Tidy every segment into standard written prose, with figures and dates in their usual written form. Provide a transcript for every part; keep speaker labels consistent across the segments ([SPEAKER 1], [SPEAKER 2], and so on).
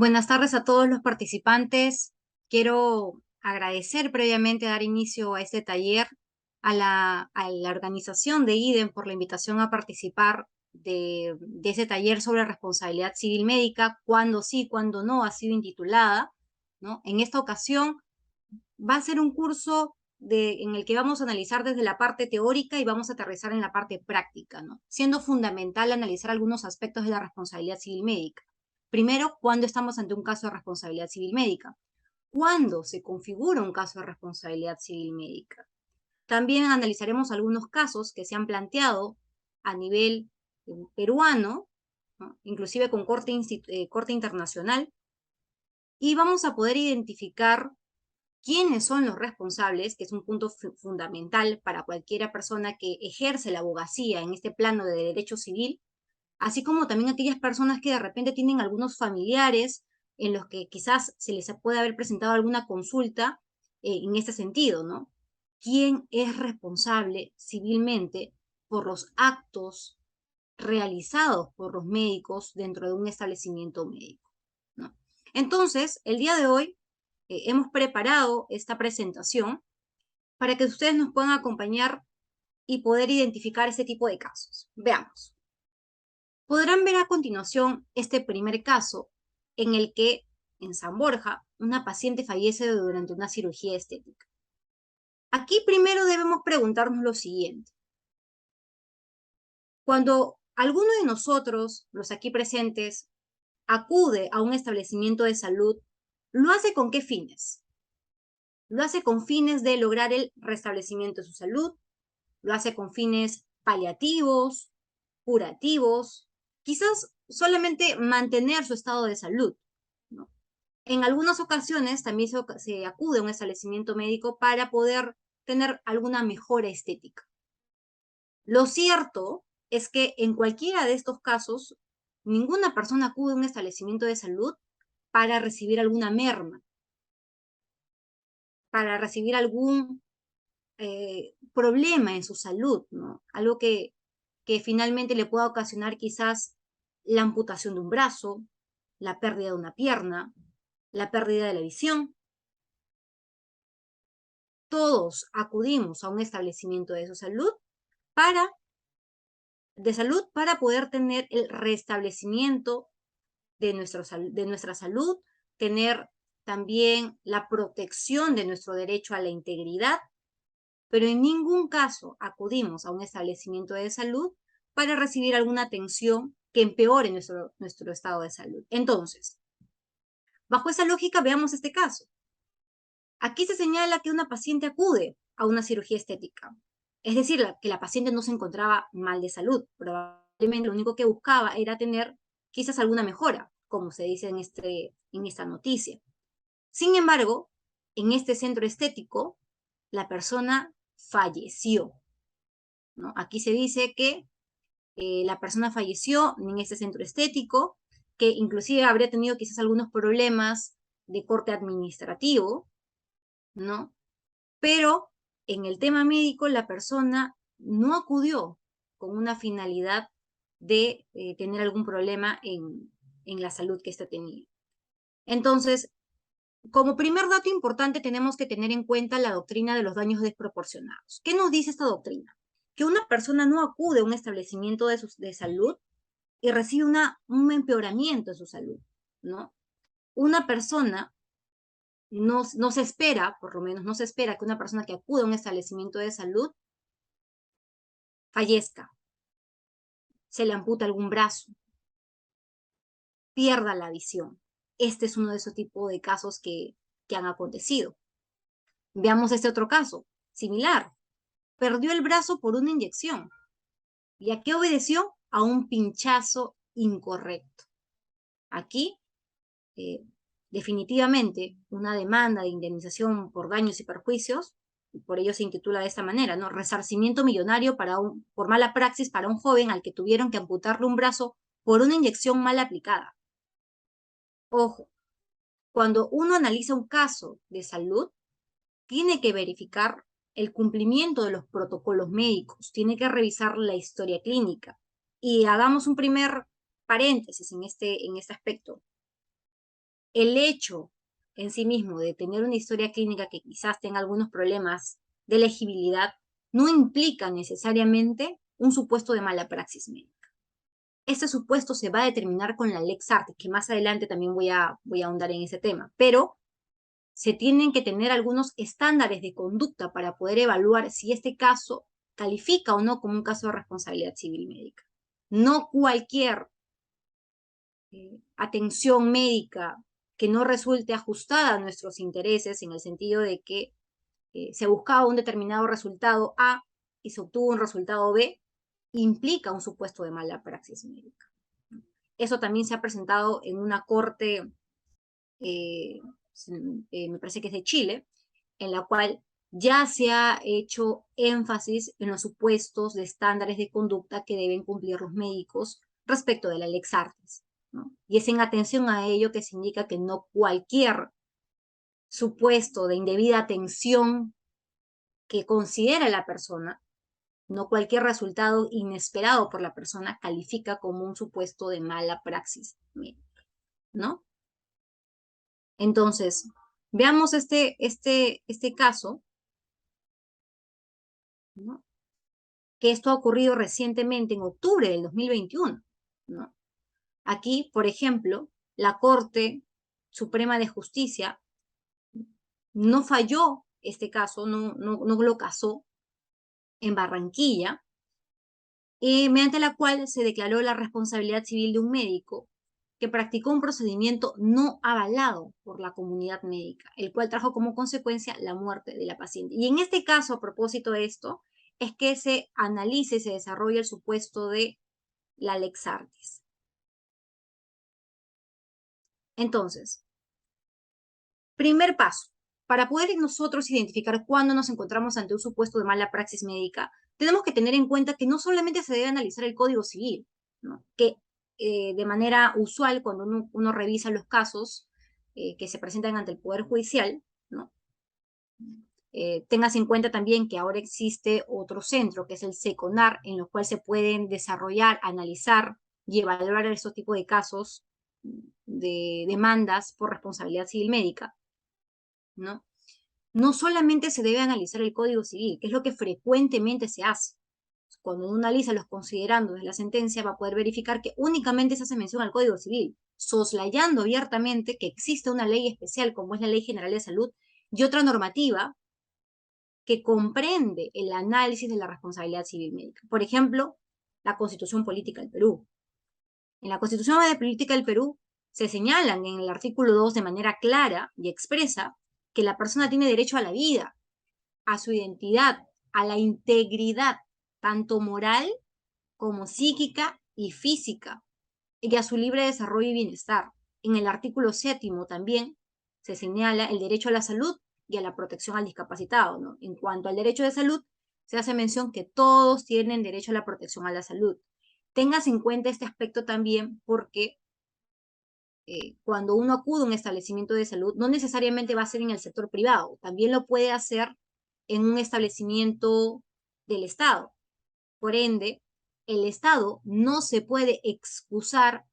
[SPEAKER 1] Buenas tardes a todos los participantes. Quiero agradecer previamente, dar inicio a este taller, a la organización de IDEM por la invitación a participar de ese taller sobre responsabilidad civil médica, cuándo sí, cuándo no, ha sido intitulada, ¿no? En esta ocasión va a ser un curso en el que vamos a analizar desde la parte teórica y vamos a aterrizar en la parte práctica, ¿no? Siendo fundamental analizar algunos aspectos de la responsabilidad civil médica. Primero, ¿cuándo estamos ante un caso de responsabilidad civil médica? ¿Cuándo se configura un caso de responsabilidad civil médica? También analizaremos algunos casos que se han planteado a nivel peruano, ¿no? Inclusive con corte internacional, y vamos a poder identificar quiénes son los responsables, que es un punto fundamental para cualquier persona que ejerce la abogacía en este plano de derecho civil, así como también aquellas personas que de repente tienen algunos familiares en los que quizás se les puede haber presentado alguna consulta en este sentido, ¿no? ¿Quién es responsable civilmente por los actos realizados por los médicos dentro de un establecimiento médico, ¿no? Entonces, el día de hoy hemos preparado esta presentación para que ustedes nos puedan acompañar y poder identificar este tipo de casos. Veamos. Podrán ver a continuación este primer caso en el que en San Borja una paciente fallece durante una cirugía estética. Aquí primero debemos preguntarnos lo siguiente. Cuando alguno de nosotros, los aquí presentes, acude a un establecimiento de salud, ¿lo hace con qué fines? Lo hace con fines de lograr el restablecimiento de su salud, lo hace con fines paliativos, curativos, quizás solamente mantener su estado de salud, ¿no? En algunas ocasiones también se acude a un establecimiento médico para poder tener alguna mejora estética. Lo cierto es que en cualquiera de estos casos, ninguna persona acude a un establecimiento de salud para recibir alguna merma, para recibir algún problema en su salud, ¿no? Algo que finalmente le pueda ocasionar quizás la amputación de un brazo, la pérdida de una pierna, la pérdida de la visión. Todos acudimos a un establecimiento de salud para, para poder tener el restablecimiento de nuestra salud, tener también la protección de nuestro derecho a la integridad, pero en ningún caso acudimos a un establecimiento de salud para recibir alguna atención que empeore nuestro estado de salud. Entonces, bajo esa lógica, veamos este caso. Aquí se señala que una paciente acude a una cirugía estética, es decir, que la paciente no se encontraba mal de salud, probablemente lo único que buscaba era tener quizás alguna mejora, como se dice en esta noticia. Sin embargo, en este centro estético, la persona falleció, ¿no? Aquí se dice que la persona falleció en este centro estético, que inclusive habría tenido quizás algunos problemas de corte administrativo, ¿no? Pero en el tema médico la persona no acudió con una finalidad de tener algún problema en la salud que ésta tenía. Entonces, como primer dato importante tenemos que tener en cuenta la doctrina de los daños desproporcionados. ¿Qué nos dice esta doctrina? Que una persona no acude a un establecimiento de salud y recibe un empeoramiento de su salud, ¿no? Una persona no se espera, por lo menos no se espera que una persona que acude a un establecimiento de salud fallezca, se le amputa algún brazo, pierda la visión. Este es uno de esos tipos de casos que han acontecido. Veamos este otro caso, similar. Perdió el brazo por una inyección. ¿Y a qué obedeció? A un pinchazo incorrecto. Aquí, eh, definitivamente, una demanda de indemnización por daños y perjuicios, y por ello se intitula de esta manera, ¿no? Resarcimiento millonario por mala praxis para un joven al que tuvieron que amputarle un brazo por una inyección mal aplicada. Ojo, cuando uno analiza un caso de salud, tiene que verificar el cumplimiento de los protocolos médicos, tiene que revisar la historia clínica. Y hagamos un primer paréntesis en este aspecto. el hecho en sí mismo de tener una historia clínica que quizás tenga algunos problemas de elegibilidad no implica necesariamente un supuesto de mala praxis médica. Este supuesto se va a determinar con la Lex Artis, que más adelante también voy a ahondar en ese tema, pero se tienen que tener algunos estándares de conducta para poder evaluar si este caso califica o no como un caso de responsabilidad civil médica. No cualquier atención médica que no resulte ajustada a nuestros intereses en el sentido de que se buscaba un determinado resultado A y se obtuvo un resultado B, implica un supuesto de mala praxis médica. Eso también se ha presentado en una corte, me parece que es de Chile, en la cual ya se ha hecho énfasis en los supuestos de estándares de conducta que deben cumplir los médicos respecto de la Lex Artis, ¿no? Y es en atención a ello que se indica que no cualquier supuesto de indebida atención que considera la persona, no cualquier resultado inesperado por la persona califica como un supuesto de mala praxis, ¿no? Entonces, veamos este caso, ¿no? Que esto ha ocurrido recientemente en octubre del 2021, ¿no? Aquí, por ejemplo, la Corte Suprema de Justicia no falló este caso, no lo casó en Barranquilla, mediante la cual se declaró la responsabilidad civil de un médico que practicó un procedimiento no avalado por la comunidad médica, el cual trajo como consecuencia la muerte de la paciente. Y en este caso, a propósito de esto, es que se analice y se desarrolla el supuesto de la Lex Artis. Entonces, primer paso, para poder nosotros identificar cuándo nos encontramos ante un supuesto de mala praxis médica, tenemos que tener en cuenta que no solamente se debe analizar el Código Civil, ¿no? Que de manera usual, cuando uno revisa los casos que se presentan ante el Poder Judicial, ¿no? Tengas en cuenta también que ahora existe otro centro, que es el SECONAR, en el cual se pueden desarrollar, analizar y evaluar estos tipos de casos de demandas por responsabilidad civil médica, ¿no? No solamente se debe analizar el Código Civil, que es lo que frecuentemente se hace. Cuando uno analiza los considerandos de la sentencia, va a poder verificar que únicamente se hace mención al Código Civil, soslayando abiertamente que existe una ley especial, como es la Ley General de Salud, y otra normativa que comprende el análisis de la responsabilidad civil médica. Por ejemplo, la Constitución Política del Perú. En la Constitución Política del Perú se señalan en el artículo 2 de manera clara y expresa que la persona tiene derecho a la vida, a su identidad, a la integridad, tanto moral como psíquica y física, y a su libre desarrollo y bienestar. En el artículo 7 también se señala el derecho a la salud y a la protección al discapacitado, ¿no? En cuanto al derecho de salud, se hace mención que todos tienen derecho a la protección a la salud. Tengas en cuenta este aspecto también porque cuando uno acude a un establecimiento de salud, no necesariamente va a ser en el sector privado, también lo puede hacer en un establecimiento del Estado. Por ende, el Estado no se puede excusar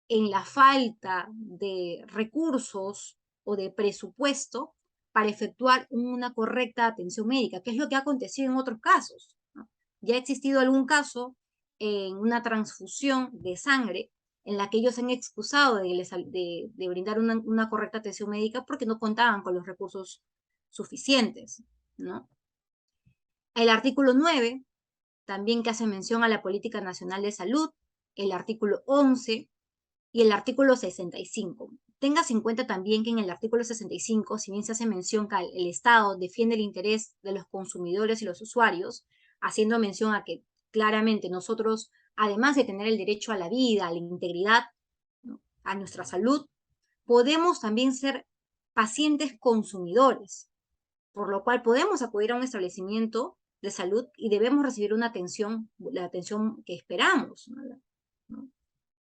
[SPEAKER 1] en la falta de recursos o de presupuesto para efectuar una correcta atención médica, que es lo que ha acontecido en otros casos, ¿no? Ya ha existido algún caso en una transfusión de sangre en la que ellos han excusado de brindar una correcta atención médica porque no contaban con los recursos suficientes, ¿no? El artículo 9, también que hace mención a la Política Nacional de Salud, el artículo 11 y el artículo 65. Tengas en cuenta también que en el artículo 65, si bien se hace mención que el Estado defiende el interés de los consumidores y los usuarios, haciendo mención a que claramente nosotros, además de tener el derecho a la vida, a la integridad, ¿no?, a nuestra salud, podemos también ser pacientes consumidores, por lo cual podemos acudir a un establecimiento de salud y debemos recibir una atención, la atención que esperamos, ¿no?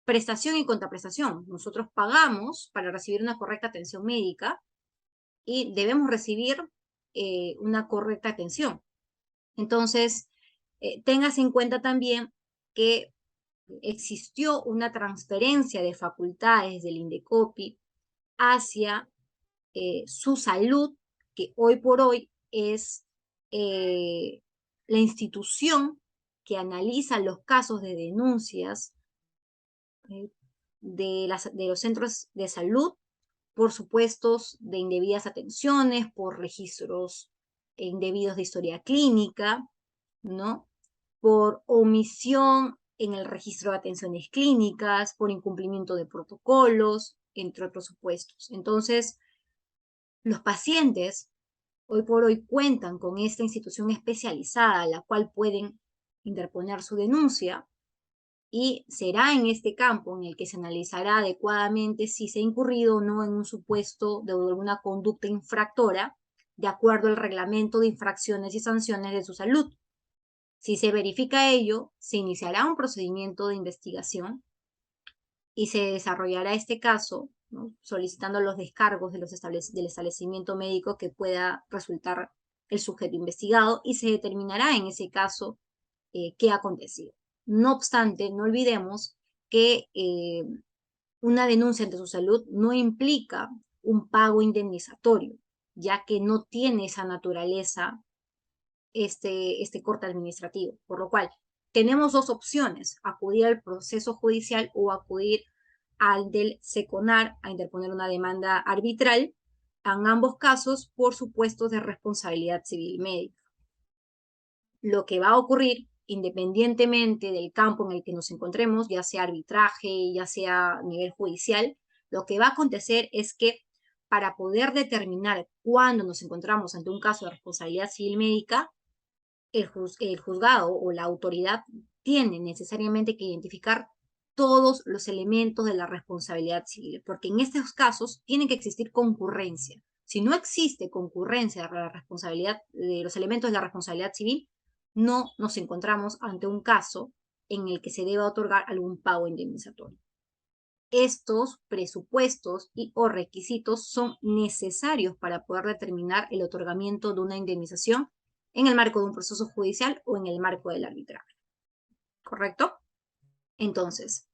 [SPEAKER 1] Prestación y contraprestación. Nosotros pagamos para recibir una correcta atención médica y debemos recibir una correcta atención. Entonces, tengas en cuenta también que existió una transferencia de facultades del INDECOPI hacia su salud, que hoy por hoy es la institución que analiza los casos de denuncias eh, de los centros de salud por supuestos de indebidas atenciones, por registros indebidos de historia clínica, ¿no? Por omisión en el registro de atenciones clínicas, por incumplimiento de protocolos, entre otros supuestos. Entonces, los pacientes hoy por hoy cuentan con esta institución especializada a la cual pueden interponer su denuncia y será en este campo en el que se analizará adecuadamente si se ha incurrido o no en un supuesto de alguna conducta infractora de acuerdo al reglamento de infracciones y sanciones de su salud. Si se verifica ello, se iniciará un procedimiento de investigación y se desarrollará este caso, ¿no?, solicitando los descargos de del establecimiento médico que pueda resultar el sujeto investigado y se determinará en ese caso qué ha acontecido. No obstante, no olvidemos que una denuncia ante su salud no implica un pago indemnizatorio, ya que no tiene esa naturaleza este corte administrativo. Por lo cual, tenemos dos opciones: acudir al proceso judicial o acudir al del SECONAR a interponer una demanda arbitral, en ambos casos por supuestos de responsabilidad civil médica. Lo que va a ocurrir, independientemente del campo en el que nos encontremos, ya sea arbitraje, ya sea a nivel judicial, lo que va a acontecer es que para poder determinar cuándo nos encontramos ante un caso de responsabilidad civil médica, el juzgado o la autoridad tiene necesariamente que identificar todos los elementos de la responsabilidad civil, porque en estos casos tiene que existir concurrencia. Si no existe concurrencia de la responsabilidad, de los elementos de la responsabilidad civil, no nos encontramos ante un caso en el que se deba otorgar algún pago indemnizatorio. Estos presupuestos y o requisitos son necesarios para poder determinar el otorgamiento de una indemnización en el marco de un proceso judicial o en el marco del arbitraje. ¿Correcto? Entonces,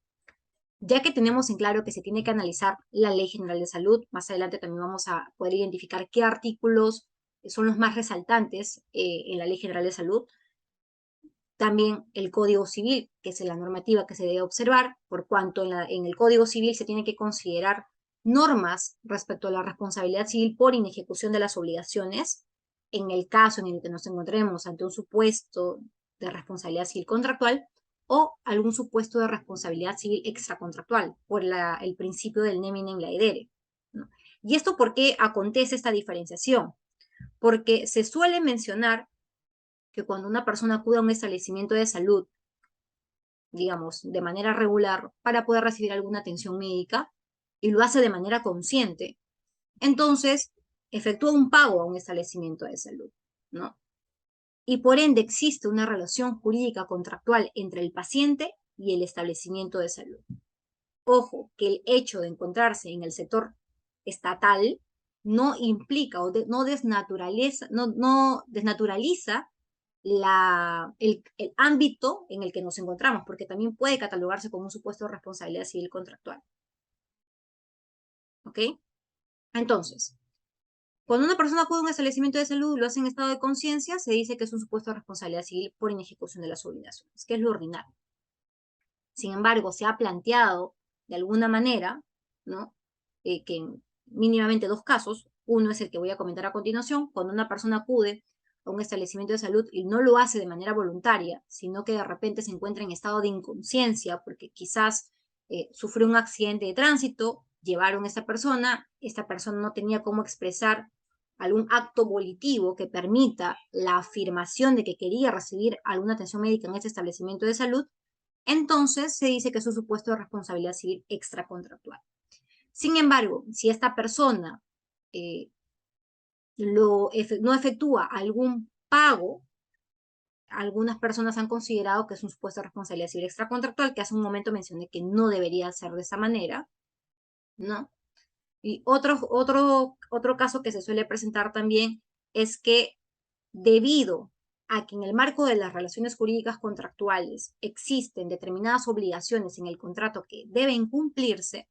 [SPEAKER 1] ya que tenemos en claro que se tiene que analizar la Ley General de Salud, más adelante también vamos a poder identificar qué artículos son los más resaltantes en la Ley General de Salud. También el Código Civil, que es la normativa que se debe observar, por cuanto en el Código Civil se tiene que considerar normas respecto a la responsabilidad civil por inejecución de las obligaciones, en el caso en el que nos encontremos ante un supuesto de responsabilidad civil contractual o algún supuesto de responsabilidad civil extracontractual, por el principio del nemine laedere, ¿no? ¿Y esto por qué acontece esta diferenciación? Porque se suele mencionar que cuando una persona acude a un establecimiento de salud, digamos, de manera regular, para poder recibir alguna atención médica, y lo hace de manera consciente, entonces efectúa un pago a un establecimiento de salud, ¿no? Y por ende existe una relación jurídica contractual entre el paciente y el establecimiento de salud. Ojo, que el hecho de encontrarse en el sector estatal no implica o no desnaturaliza el ámbito en el que nos encontramos, porque también puede catalogarse como un supuesto de responsabilidad civil contractual. ¿Ok? Entonces, cuando una persona acude a un establecimiento de salud y lo hace en estado de conciencia, se dice que es un supuesto de responsabilidad civil por inejecución de las obligaciones, que es lo ordinario. Sin embargo, se ha planteado de alguna manera, ¿no?, que en mínimamente dos casos, uno es el que voy a comentar a continuación, cuando una persona acude a un establecimiento de salud y no lo hace de manera voluntaria, sino que de repente se encuentra en estado de inconsciencia porque quizás sufrió un accidente de tránsito, llevaron a esta persona no tenía cómo expresar algún acto volitivo que permita la afirmación de que quería recibir alguna atención médica en este establecimiento de salud, entonces se dice que es un supuesto de responsabilidad civil extracontractual. Sin embargo, si esta persona no efectúa algún pago, algunas personas han considerado que es un supuesto de responsabilidad civil extracontractual, que hace un momento mencioné que no debería ser de esa manera, ¿no? Y otro caso que se suele presentar también es que debido a que en el marco de las relaciones jurídicas contractuales existen determinadas obligaciones en el contrato que deben cumplirse,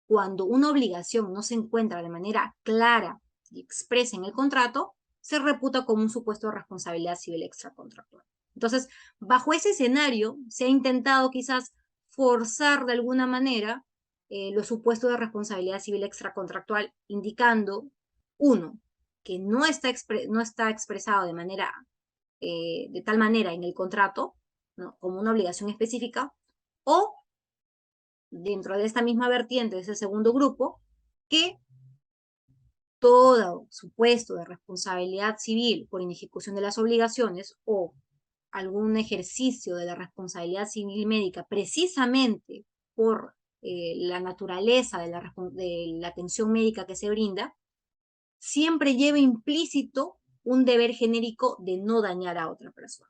[SPEAKER 1] cuando una obligación no se encuentra de manera clara y expresa en el contrato, se reputa como un supuesto de responsabilidad civil extracontractual. Entonces, bajo ese escenario, se ha intentado quizás forzar de alguna manera los supuestos de responsabilidad civil extracontractual, indicando, uno, que no está expresado de manera, de tal manera en el contrato, ¿no?, como una obligación específica, o dentro de esta misma vertiente, de ese segundo grupo, que todo supuesto de responsabilidad civil por inejecución de las obligaciones o algún ejercicio de la responsabilidad civil médica precisamente por la naturaleza de la atención médica que se brinda, siempre lleva implícito un deber genérico de no dañar a otra persona.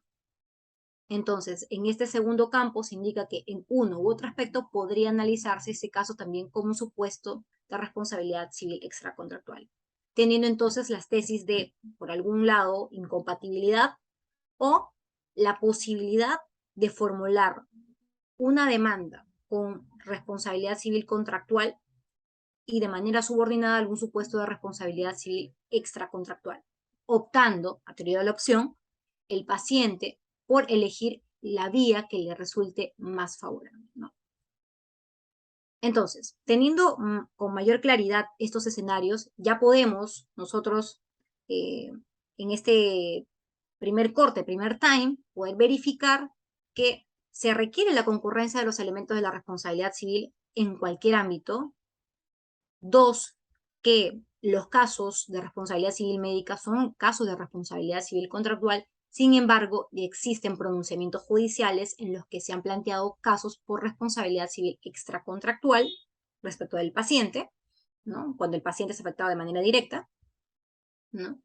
[SPEAKER 1] Entonces, en este segundo campo se indica que en uno u otro aspecto podría analizarse ese caso también como un supuesto de responsabilidad civil extracontractual, teniendo entonces las tesis de, por algún lado, incompatibilidad o la posibilidad de formular una demanda con responsabilidad civil contractual y de manera subordinada algún supuesto de responsabilidad civil extracontractual, optando, a teoría de la opción, el paciente por elegir la vía que le resulte más favorable, ¿no? Entonces, teniendo con mayor claridad estos escenarios, ya podemos nosotros en este primer corte, primer time, poder verificar que se requiere la concurrencia de los elementos de la responsabilidad civil en cualquier ámbito. Dos, que los casos de responsabilidad civil médica son casos de responsabilidad civil contractual. Sin embargo, existen pronunciamientos judiciales en los que se han planteado casos por responsabilidad civil extracontractual respecto del paciente, ¿no?, cuando el paciente es afectado de manera directa, ¿no?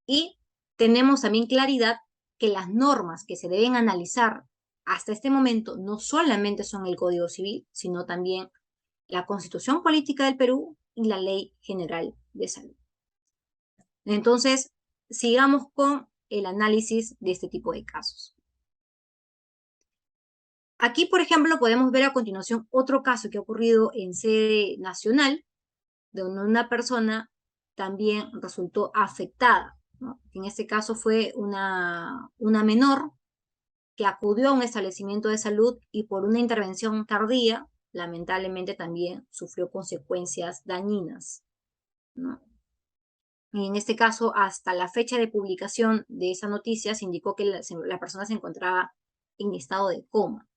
[SPEAKER 1] Y tenemos también claridad que las normas que se deben analizar hasta este momento no solamente son el Código Civil, sino también la Constitución Política del Perú y la Ley General de Salud. Entonces, sigamos con el análisis de este tipo de casos. Aquí, por ejemplo, podemos ver a continuación otro caso que ha ocurrido en sede nacional, donde una persona también resultó afectada, ¿no? En este caso fue una menor que acudió a un establecimiento de salud y por una intervención tardía, lamentablemente también sufrió consecuencias dañinas, ¿no? Y en este caso, hasta la fecha de publicación de esa noticia, se indicó que la persona se encontraba en estado de coma.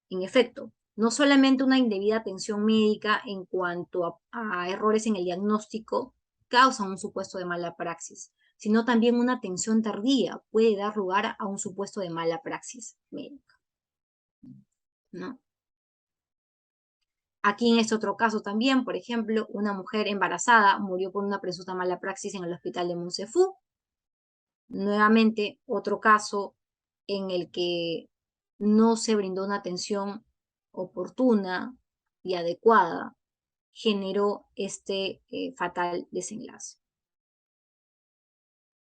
[SPEAKER 1] En efecto, no solamente una indebida atención médica en cuanto a errores en el diagnóstico causan un supuesto de mala praxis, sino también una atención tardía puede dar lugar a un supuesto de mala praxis médica, ¿no? Aquí en este otro caso también, por ejemplo, una mujer embarazada murió por una presunta mala praxis en el hospital de Monsefú. Nuevamente, otro caso en el que no se brindó una atención oportuna y adecuada generó este fatal desenlace.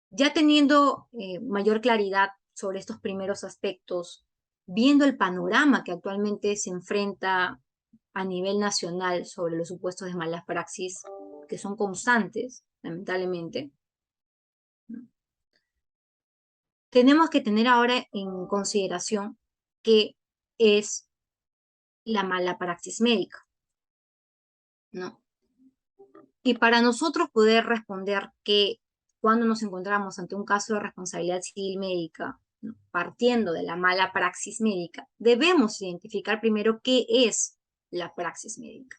[SPEAKER 1] Ya teniendo mayor claridad sobre estos primeros aspectos, viendo el panorama que actualmente se enfrenta a nivel nacional sobre los supuestos de malas praxis, que son constantes, lamentablemente, ¿no?, tenemos que tener ahora en consideración qué es la mala praxis médica, ¿no? Y para nosotros poder responder que cuando nos encontramos ante un caso de responsabilidad civil médica, ¿no?, partiendo de la mala praxis médica, debemos identificar primero qué es la praxis médica.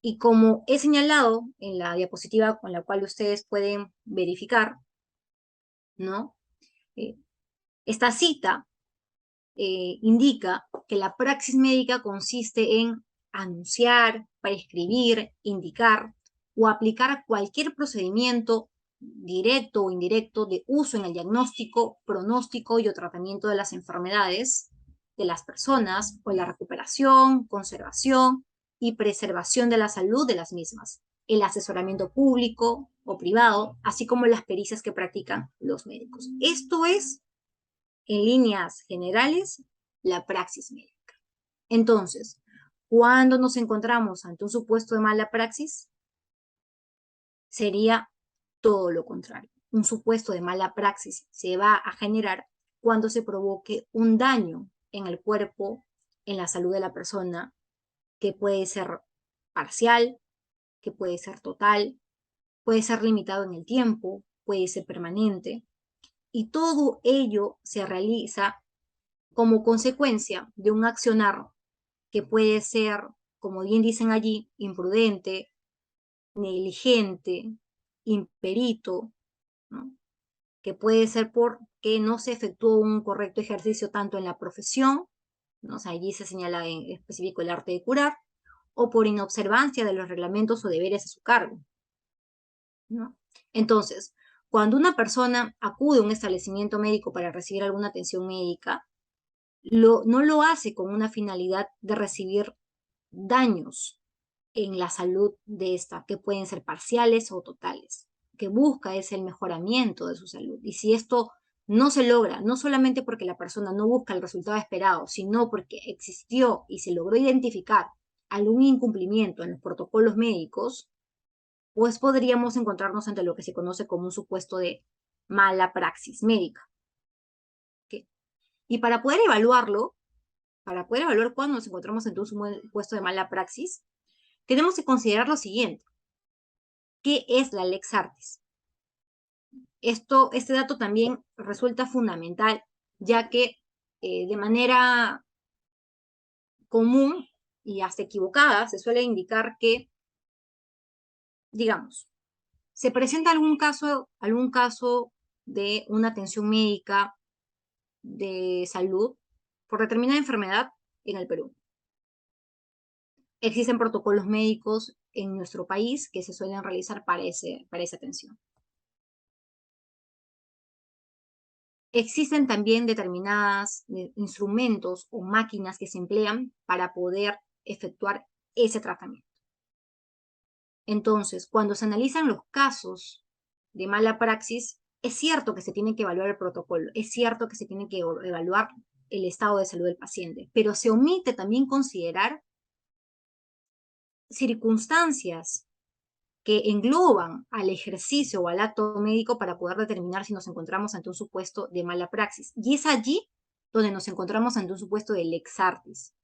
[SPEAKER 1] Y como he señalado en la diapositiva con la cual ustedes pueden verificar, ¿no?, esta cita indica que la praxis médica consiste en anunciar, prescribir, indicar o aplicar cualquier procedimiento directo o indirecto de uso en el diagnóstico, pronóstico y o tratamiento de las enfermedades de las personas o la recuperación, conservación y preservación de la salud de las mismas, el asesoramiento público o privado, así como las pericias que practican los médicos. Esto es, en líneas generales, la praxis médica. Entonces, Cuando nos encontramos ante un supuesto de mala praxis, sería todo lo contrario. Un supuesto de mala praxis se va a generar cuando se provoque un daño en el cuerpo, en la salud de la persona, que puede ser parcial, que puede ser total, puede ser limitado en el tiempo, puede ser permanente. Y todo ello se realiza como consecuencia de un accionar que puede ser, como bien dicen allí, imprudente, negligente, imperito, ¿no? Que puede ser porque no se efectuó un correcto ejercicio tanto en la profesión, ¿no? O sea, allí se señala en específico el arte de curar, o por inobservancia de los reglamentos o deberes a su cargo, ¿no? Entonces, cuando una persona acude a un establecimiento médico para recibir alguna atención médica, no lo hace con una finalidad de recibir daños en la salud de esta, que pueden ser parciales o totales. Que busca es el mejoramiento de su salud. Y si esto no se logra, no solamente porque la persona no busca el resultado esperado, sino porque existió y se logró identificar algún incumplimiento en los protocolos médicos, pues podríamos encontrarnos ante lo que se conoce como un supuesto de mala praxis médica. ¿Okay? Y para poder evaluar cuándo nos encontramos ante un supuesto de mala praxis, tenemos que considerar lo siguiente. ¿Qué es la lex artis? Este dato también resulta fundamental, ya que de manera común y hasta equivocada se suele indicar que, digamos, se presenta algún caso de una atención médica de salud por determinada enfermedad en el Perú. Existen protocolos médicos en nuestro país que se suelen realizar para esa atención. Existen también determinados instrumentos o máquinas que se emplean para poder efectuar ese tratamiento. Entonces, cuando se analizan los casos de mala praxis, es cierto que se tiene que evaluar el protocolo, es cierto que se tiene que evaluar el estado de salud del paciente, pero se omite también considerar circunstancias que engloban al ejercicio o al acto médico para poder determinar si nos encontramos ante un supuesto de mala praxis. Y es allí donde nos encontramos ante un supuesto de lex artis.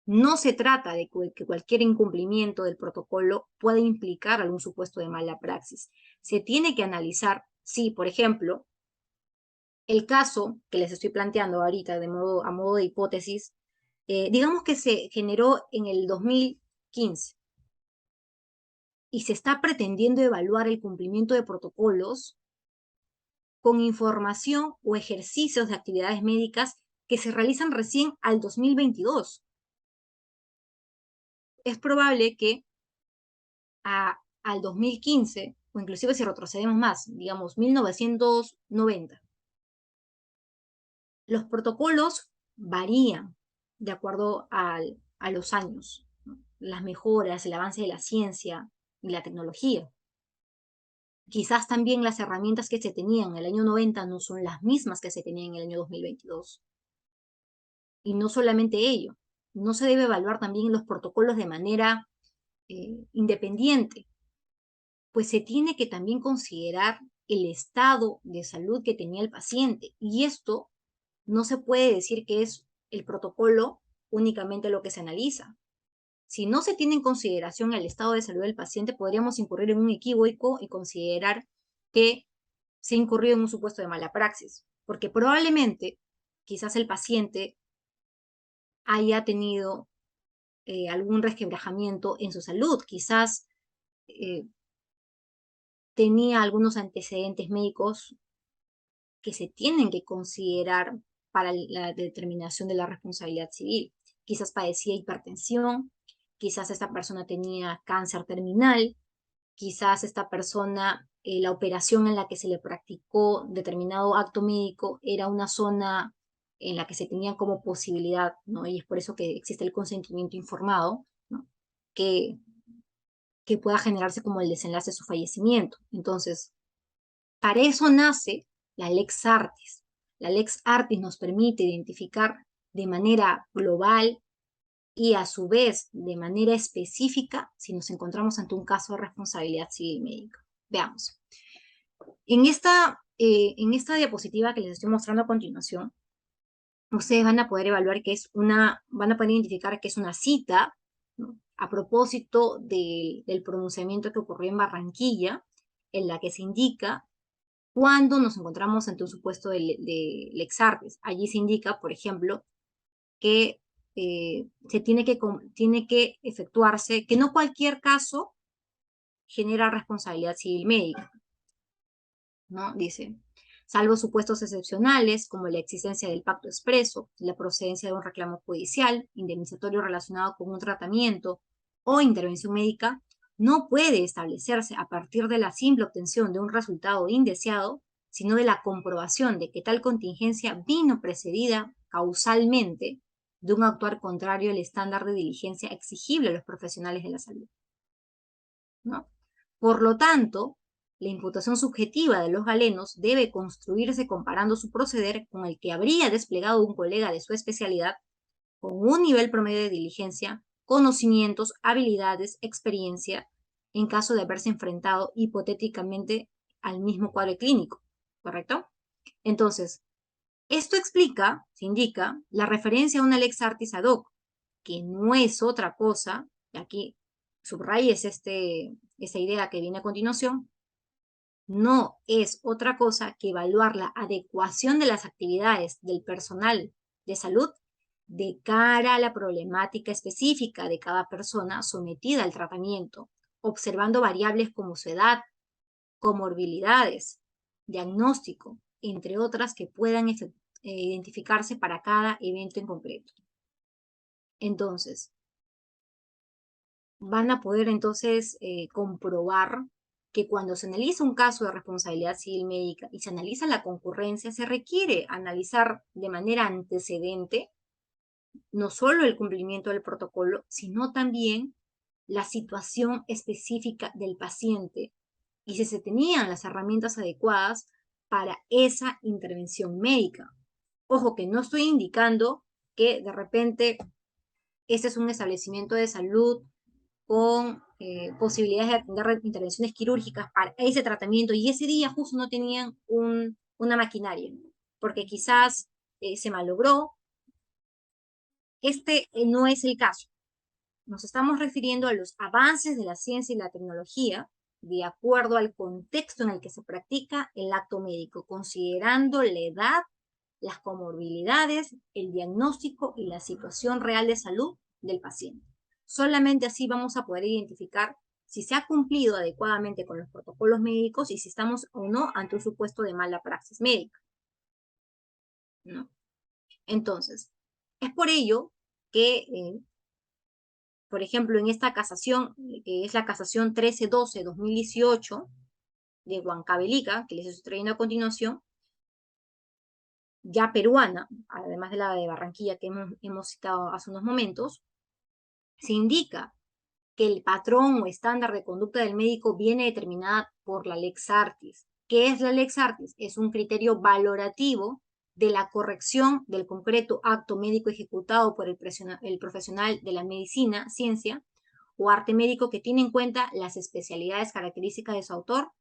[SPEAKER 1] No se trata de que cualquier incumplimiento del protocolo pueda implicar algún supuesto de mala praxis. Se tiene que analizar si, por ejemplo, el caso que les estoy planteando ahorita a modo de hipótesis, digamos que se generó en el 2015 y se está pretendiendo evaluar el cumplimiento de protocolos con información o ejercicios de actividades médicas que se realizan recién al 2022. Es probable que al 2015, o inclusive si retrocedemos más, digamos 1990, los protocolos varían de acuerdo a los años, ¿no? Las mejoras, el avance de la ciencia y la tecnología. Quizás también las herramientas que se tenían en el año 90 no son las mismas que se tenían en el año 2022. Y no solamente ello, no se debe evaluar también los protocolos de manera independiente, pues se tiene que también considerar el estado de salud que tenía el paciente. Y esto no se puede decir que es el protocolo únicamente lo que se analiza. Si no se tiene en consideración el estado de salud del paciente, podríamos incurrir en un equívoco y considerar que se incurrió en un supuesto de mala praxis, porque probablemente quizás el paciente haya tenido algún resquebrajamiento en su salud, quizás eh, tenía algunos antecedentes médicos que se tienen que considerar para la determinación de la responsabilidad civil. Quizás padecía hipertensión, quizás esta persona tenía cáncer terminal, quizás esta persona, la operación en la que se le practicó determinado acto médico era una zona en la que se tenía como posibilidad, ¿no? Y es por eso que existe el consentimiento informado, ¿no? que, que pueda generarse como el desenlace de su fallecimiento. Entonces, para eso nace la Lex Artis. La Lex Artis nos permite identificar de manera global y a su vez de manera específica si nos encontramos ante un caso de responsabilidad civil médica. Veamos. En esta diapositiva que les estoy mostrando a continuación, ustedes van a poder evaluar que van a poder identificar que es una cita, ¿no?, a propósito del pronunciamiento que ocurrió en Barranquilla, en la que se indica cuando nos encontramos ante un supuesto de lex artis. Allí se indica, por ejemplo, que tiene que efectuarse, que no cualquier caso genera responsabilidad civil médica, ¿no? Dice, salvo supuestos excepcionales, como la existencia del pacto expreso, la procedencia de un reclamo judicial, indemnizatorio relacionado con un tratamiento o intervención médica, no puede establecerse a partir de la simple obtención de un resultado indeseado, sino de la comprobación de que tal contingencia vino precedida causalmente de un actuar contrario al estándar de diligencia exigible a los profesionales de la salud, ¿no? Por lo tanto, la imputación subjetiva de los galenos debe construirse comparando su proceder con el que habría desplegado un colega de su especialidad con un nivel promedio de diligencia, conocimientos, habilidades, experiencia, en caso de haberse enfrentado hipotéticamente al mismo cuadro clínico, ¿correcto? Entonces, esto explica, se indica, la referencia a una lex artis ad hoc, que no es otra cosa, y aquí subrayes esta idea que viene a continuación, no es otra cosa que evaluar la adecuación de las actividades del personal de salud de cara a la problemática específica de cada persona sometida al tratamiento, observando variables como su edad, comorbilidades, diagnóstico, entre otras que puedan identificarse para cada evento en concreto. Entonces, van a poder comprobar que cuando se analiza un caso de responsabilidad civil médica y se analiza la concurrencia, se requiere analizar de manera antecedente no solo el cumplimiento del protocolo, sino también la situación específica del paciente y si se tenían las herramientas adecuadas para esa intervención médica. Ojo que no estoy indicando que de repente este es un establecimiento de salud con posibilidades de atender intervenciones quirúrgicas para ese tratamiento y ese día justo no tenían una maquinaria, porque quizás se malogró. Este no es el caso. Nos estamos refiriendo a los avances de la ciencia y la tecnología de acuerdo al contexto en el que se practica el acto médico, considerando la edad, las comorbilidades, el diagnóstico y la situación real de salud del paciente. Solamente así vamos a poder identificar si se ha cumplido adecuadamente con los protocolos médicos y si estamos o no ante un supuesto de mala praxis médica, ¿no? Entonces, es por ello que, por ejemplo, en esta casación, que es la casación 1312-2018 de Huancavelica, que les estoy trayendo a continuación, ya peruana, además de la de Barranquilla que hemos citado hace unos momentos, se indica que el patrón o estándar de conducta del médico viene determinada por la lex artis. ¿Qué es la lex artis? Es un criterio valorativo de la corrección del concreto acto médico ejecutado por el profesional de la medicina, ciencia o arte médico que tiene en cuenta las especialidades características de su autor,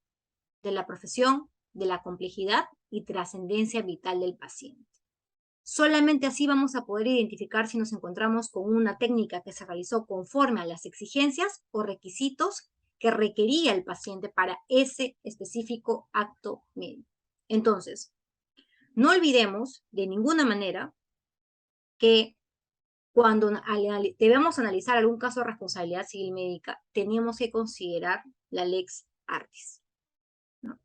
[SPEAKER 1] de la profesión, de la complejidad y trascendencia vital del paciente. Solamente así vamos a poder identificar si nos encontramos con una técnica que se realizó conforme a las exigencias o requisitos que requería el paciente para ese específico acto médico. Entonces, no olvidemos de ninguna manera que cuando debemos analizar algún caso de responsabilidad civil médica, tenemos que considerar la lex artis, ¿no?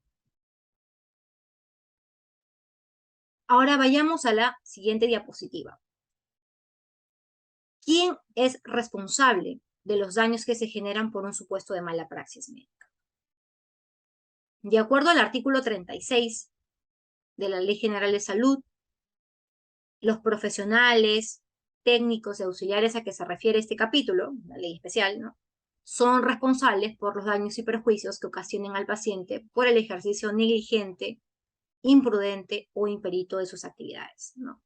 [SPEAKER 1] Ahora vayamos a la siguiente diapositiva. ¿Quién es responsable de los daños que se generan por un supuesto de mala praxis médica? De acuerdo al artículo 36 de la Ley General de Salud, los profesionales, técnicos y auxiliares a que se refiere este capítulo, la ley especial, ¿no?, son responsables por los daños y perjuicios que ocasionen al paciente por el ejercicio negligente, imprudente o imperito de sus actividades, ¿no?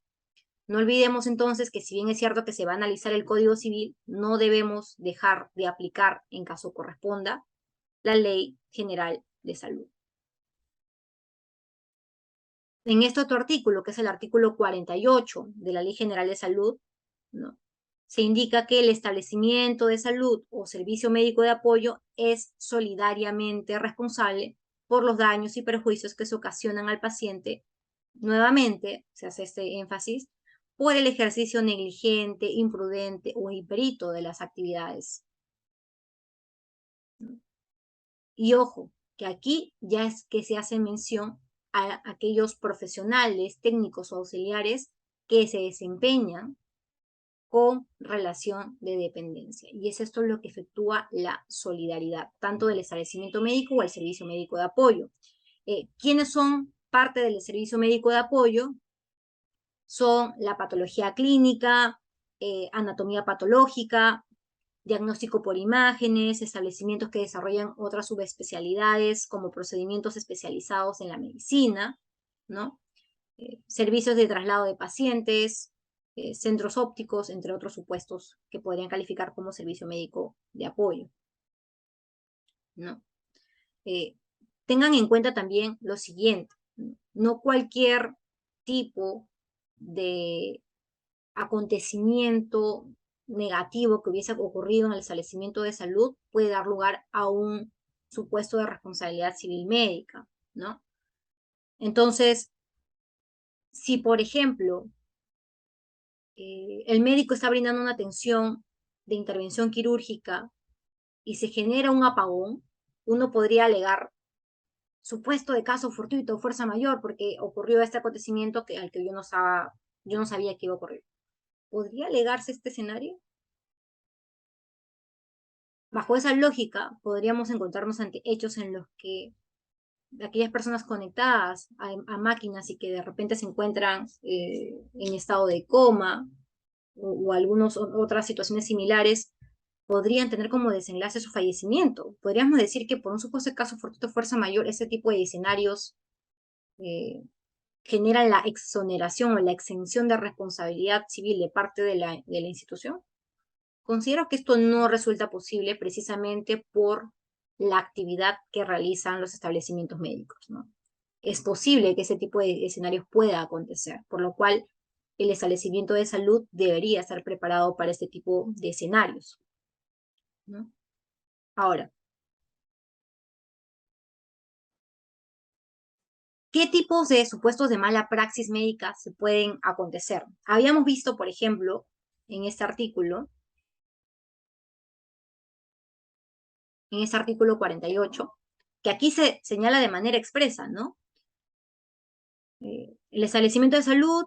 [SPEAKER 1] No olvidemos entonces que si bien es cierto que se va a analizar el Código Civil, no debemos dejar de aplicar, en caso corresponda, la Ley General de Salud. En este otro artículo, que es el artículo 48 de la Ley General de Salud, ¿no?, se indica que el establecimiento de salud o servicio médico de apoyo es solidariamente responsable por los daños y perjuicios que se ocasionan al paciente. Nuevamente, se hace este énfasis, por el ejercicio negligente, imprudente o imperito de las actividades. Y ojo, que aquí ya es que se hace mención a aquellos profesionales, técnicos o auxiliares que se desempeñan con relación de dependencia. Y es esto lo que efectúa la solidaridad, tanto del establecimiento médico o el servicio médico de apoyo. ¿Quiénes son parte del servicio médico de apoyo? Son la patología clínica, anatomía patológica, diagnóstico por imágenes, establecimientos que desarrollan otras subespecialidades como procedimientos especializados en la medicina, ¿no? Servicios de traslado de pacientes, centros ópticos, entre otros supuestos que podrían calificar como servicio médico de apoyo, ¿no? Tengan en cuenta también lo siguiente, no cualquier tipo de acontecimiento negativo que hubiese ocurrido en el establecimiento de salud puede dar lugar a un supuesto de responsabilidad civil médica, ¿no? Entonces, si por ejemplo el médico está brindando una atención de intervención quirúrgica y se genera un apagón, uno podría alegar supuesto de caso fortuito, fuerza mayor, porque ocurrió este acontecimiento al que yo no sabía que iba a ocurrir. ¿Podría alegarse este escenario? Bajo esa lógica, podríamos encontrarnos ante hechos en los que aquellas personas conectadas a máquinas y que de repente se encuentran en estado de coma o algunas otras situaciones similares, podrían tener como desenlace su fallecimiento. Podríamos decir que por un supuesto caso fortuito fuerza mayor, ese tipo de escenarios generan la exoneración o la exención de responsabilidad civil de parte de la institución. Considero que esto no resulta posible precisamente por la actividad que realizan los establecimientos médicos, ¿no? Es posible que ese tipo de escenarios pueda acontecer, por lo cual el establecimiento de salud debería estar preparado para este tipo de escenarios, ¿no? Ahora, ¿qué tipos de supuestos de mala praxis médica se pueden acontecer? Habíamos visto, por ejemplo, en este artículo 48, que aquí se señala de manera expresa, ¿no? El establecimiento de salud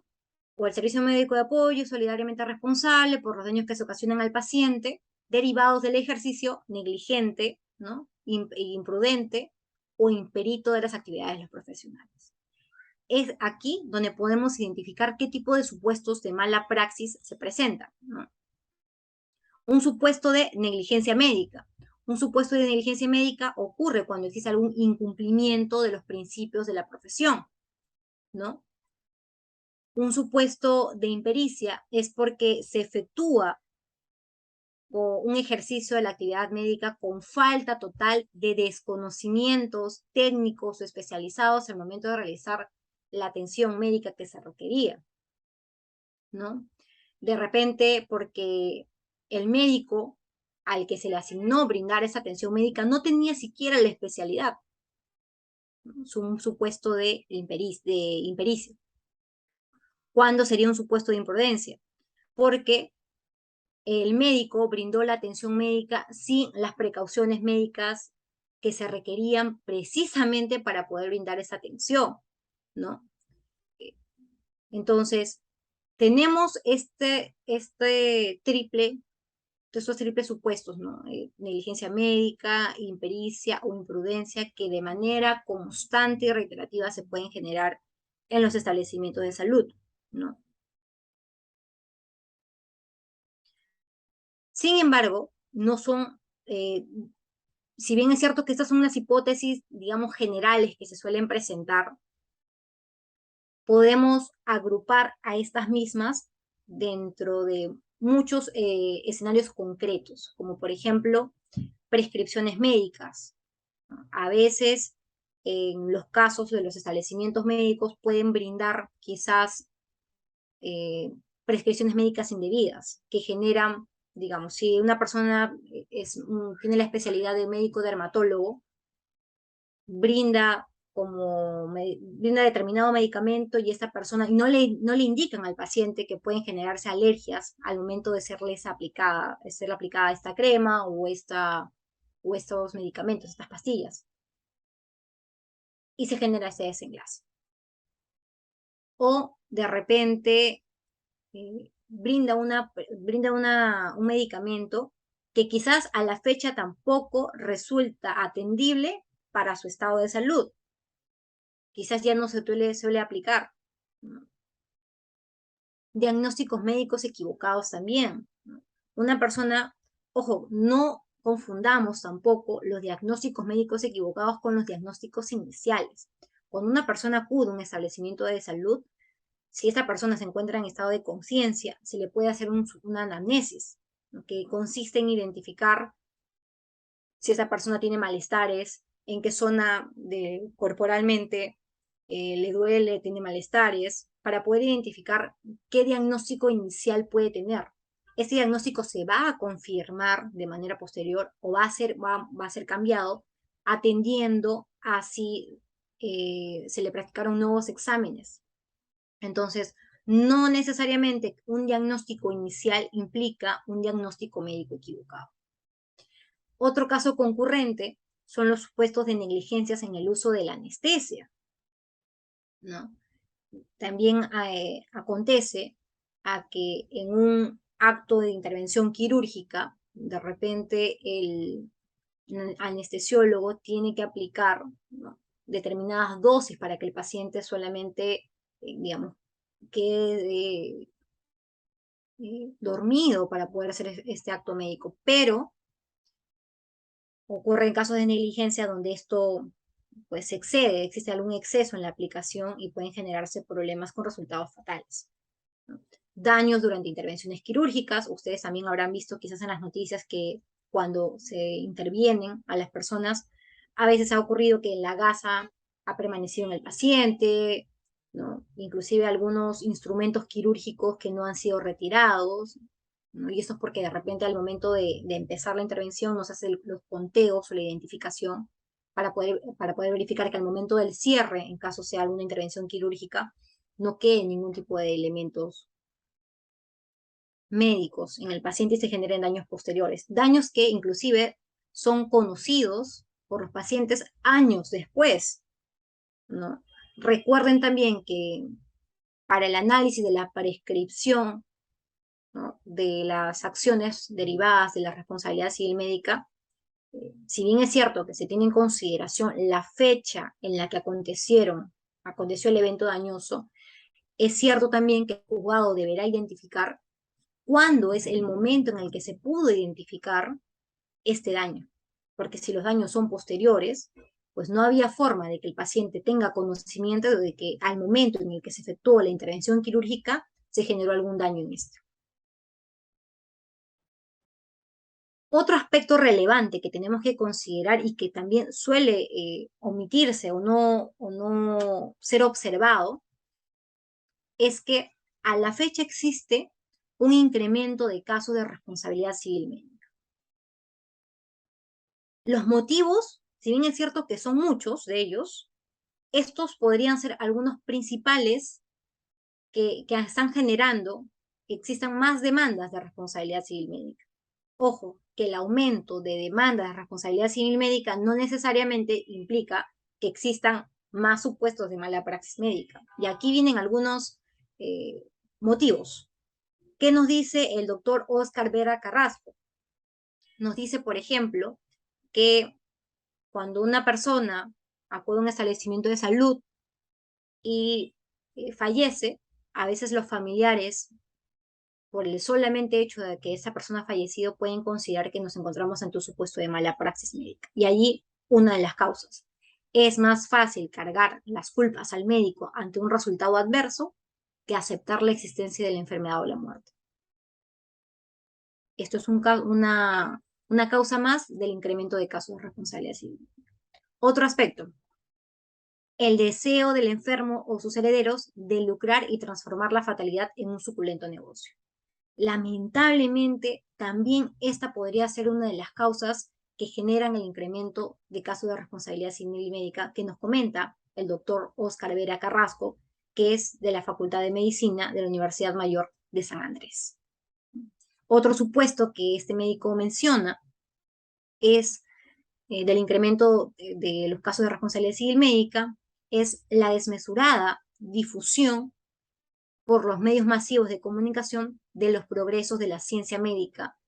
[SPEAKER 1] o el servicio médico de apoyo es solidariamente responsable por los daños que se ocasionan al paciente derivados del ejercicio negligente, ¿no?, imprudente o imperito de las actividades de los profesionales. Es aquí donde podemos identificar qué tipo de supuestos de mala praxis se presentan, ¿no? Un supuesto de negligencia médica. Un supuesto de negligencia médica ocurre cuando existe algún incumplimiento de los principios de la profesión, ¿no? Un supuesto de impericia es porque se efectúa un ejercicio de la actividad médica con falta total de desconocimientos técnicos o especializados al momento de realizar la atención médica que se requería, ¿no? De repente, porque el médico al que se le asignó brindar esa atención médica no tenía siquiera la especialidad, ¿no? Un supuesto de impericia. ¿Cuándo sería un supuesto de imprudencia? Porque el médico brindó la atención médica sin las precauciones médicas que se requerían precisamente para poder brindar esa atención, ¿no? Entonces, tenemos estos triples supuestos, ¿no? Negligencia médica, impericia o imprudencia que de manera constante y reiterativa se pueden generar en los establecimientos de salud, ¿no? Sin embargo, no son, si bien es cierto que estas son las hipótesis, digamos, generales que se suelen presentar, podemos agrupar a estas mismas dentro de muchos escenarios concretos, como por ejemplo prescripciones médicas. A veces, en los casos de los establecimientos médicos, pueden brindar quizás eh, prescripciones médicas indebidas que generan, digamos, si una persona tiene la especialidad de médico dermatólogo, brinda brinda determinado medicamento y esta persona, y no le indican al paciente que pueden generarse alergias al momento de ser aplicada esta crema o estos medicamentos, estas pastillas, y se genera ese desenlace. O de repente un medicamento que quizás a la fecha tampoco resulta atendible para su estado de salud. Quizás ya no se suele aplicar. ¿No? Diagnósticos médicos equivocados también. ¿No? Una persona, ojo, no confundamos tampoco los diagnósticos médicos equivocados con los diagnósticos iniciales. Cuando una persona acude a un establecimiento de salud, si esta persona se encuentra en estado de conciencia, se le puede hacer una anamnesis, ¿no? Que consiste en identificar si esa persona tiene malestares, en qué zona corporalmente le duele, tiene malestares, para poder identificar qué diagnóstico inicial puede tener. Este diagnóstico se va a confirmar de manera posterior o va a ser cambiado atendiendo a si se le practicaron nuevos exámenes. Entonces, no necesariamente un diagnóstico inicial implica un diagnóstico médico equivocado. Otro caso concurrente son los supuestos de negligencias en el uso de la anestesia, ¿no? También acontece a que en un acto de intervención quirúrgica, de repente el anestesiólogo tiene que aplicar, ¿no?, determinadas dosis para que el paciente solamente, digamos, quede dormido para poder hacer este acto médico, pero ocurre en casos de negligencia donde esto pues se excede, existe algún exceso en la aplicación y pueden generarse problemas con resultados fatales, ¿no? Daños durante intervenciones quirúrgicas. Ustedes también habrán visto quizás en las noticias que cuando se intervienen a las personas, a veces ha ocurrido que la gasa ha permanecido en el paciente, ¿no? Inclusive algunos instrumentos quirúrgicos que no han sido retirados, ¿no? Y esto es porque de repente al momento de empezar la intervención no se hacen los conteos o la identificación para poder verificar que al momento del cierre, en caso sea alguna intervención quirúrgica, no quede ningún tipo de elementos médicos en el paciente y se generen daños posteriores. Daños que inclusive son conocidos por los pacientes años después, ¿no? Recuerden también que para el análisis de la prescripción, ¿no?, de las acciones derivadas de la responsabilidad civil médica, si bien es cierto que se tiene en consideración la fecha en la que aconteció el evento dañoso, es cierto también que el juzgado deberá identificar cuándo es el momento en el que se pudo identificar este daño. Porque si los daños son posteriores, pues no había forma de que el paciente tenga conocimiento de que al momento en el que se efectuó la intervención quirúrgica se generó algún daño en esto. Otro aspecto relevante que tenemos que considerar y que también suele omitirse o no ser observado es que a la fecha existe un incremento de casos de responsabilidad civil médica. Los motivos, si bien es cierto que son muchos de ellos, estos podrían ser algunos principales que están generando que existan más demandas de responsabilidad civil médica. Ojo, que el aumento de demandas de responsabilidad civil médica no necesariamente implica que existan más supuestos de mala praxis médica. Y aquí vienen algunos motivos. ¿Qué nos dice el doctor Oscar Vera Carrasco? Nos dice, por ejemplo, que cuando una persona acude a un establecimiento de salud y fallece, a veces los familiares, por el solamente hecho de que esa persona ha fallecido, pueden considerar que nos encontramos ante un supuesto de mala praxis médica. Y allí una de las causas. Es más fácil cargar las culpas al médico ante un resultado adverso que aceptar la existencia de la enfermedad o la muerte. Esto es una causa más del incremento de casos de responsabilidad civil. Otro aspecto, el deseo del enfermo o sus herederos de lucrar y transformar la fatalidad en un suculento negocio. Lamentablemente, también esta podría ser una de las causas que generan el incremento de casos de responsabilidad civil y médica que nos comenta el doctor Óscar Vera Carrasco, que es de la Facultad de Medicina de la Universidad Mayor de San Andrés. Otro supuesto que este médico menciona es del incremento de los casos de responsabilidad civil médica, es la desmesurada difusión por los medios masivos de comunicación de los progresos de la ciencia médica,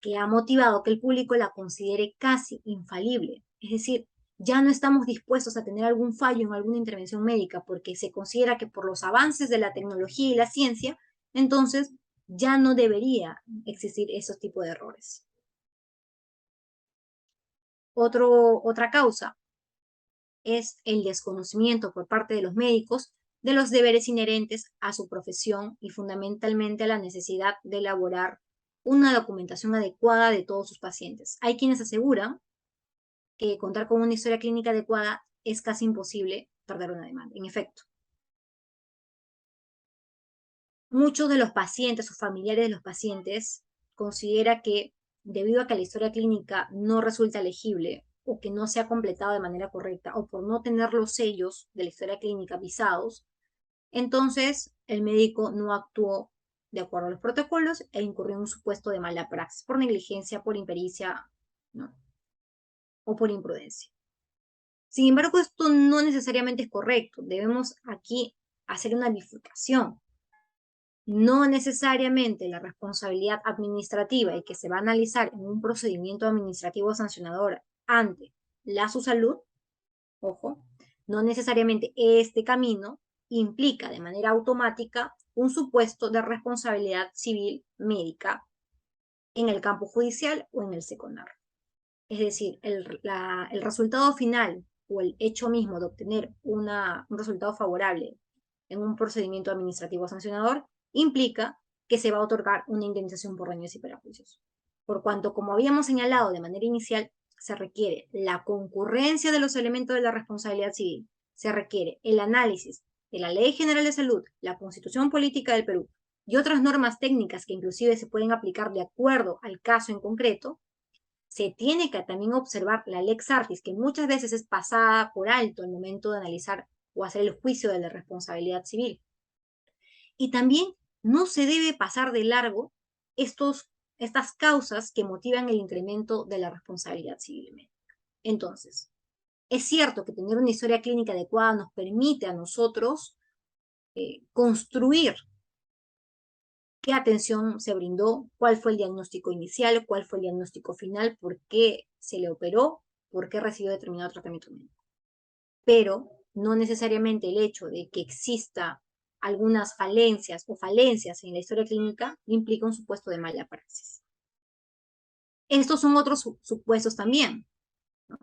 [SPEAKER 1] que ha motivado que el público la considere casi infalible. Es decir, ya no estamos dispuestos a tener algún fallo en alguna intervención médica porque se considera que por los avances de la tecnología y la ciencia, entonces ya no debería existir esos tipos de errores. Otra causa es el desconocimiento por parte de los médicos de los deberes inherentes a su profesión y fundamentalmente a la necesidad de elaborar una documentación adecuada de todos sus pacientes. Hay quienes aseguran que contar con una historia clínica adecuada es casi imposible perder una demanda. En efecto, muchos de los pacientes o familiares de los pacientes considera que debido a que la historia clínica no resulta legible o que no se ha completado de manera correcta o por no tener los sellos de la historia clínica visados, entonces el médico no actuó de acuerdo a los protocolos e incurrió en un supuesto de mala praxis por negligencia, por impericia, ¿no? O por imprudencia. Sin embargo, esto no necesariamente es correcto. Debemos aquí hacer una bifurcación. No necesariamente la responsabilidad administrativa y que se va a analizar en un procedimiento administrativo sancionador ante la su salud, ojo, no necesariamente este camino implica de manera automática un supuesto de responsabilidad civil médica en el campo judicial o en el secundario. Es decir, el resultado final o el hecho mismo de obtener un resultado favorable en un procedimiento administrativo sancionador implica que se va a otorgar una indemnización por daños y perjuicios. Por cuanto, como habíamos señalado de manera inicial, se requiere la concurrencia de los elementos de la responsabilidad civil, se requiere el análisis de la Ley General de Salud, la Constitución Política del Perú y otras normas técnicas que inclusive se pueden aplicar de acuerdo al caso en concreto, se tiene que también observar la lex artis, que muchas veces es pasada por alto al momento de analizar o hacer el juicio de la responsabilidad civil. Y también no se debe pasar de largo estas causas que motivan el incremento de la responsabilidad civil médica. Entonces, es cierto que tener una historia clínica adecuada nos permite a nosotros construir qué atención se brindó, cuál fue el diagnóstico inicial, cuál fue el diagnóstico final, por qué se le operó, por qué recibió determinado tratamiento médico. Pero no necesariamente el hecho de que exista algunas falencias o falencias en la historia clínica implica un supuesto de mala praxis. Estos son otros supuestos también, ¿no?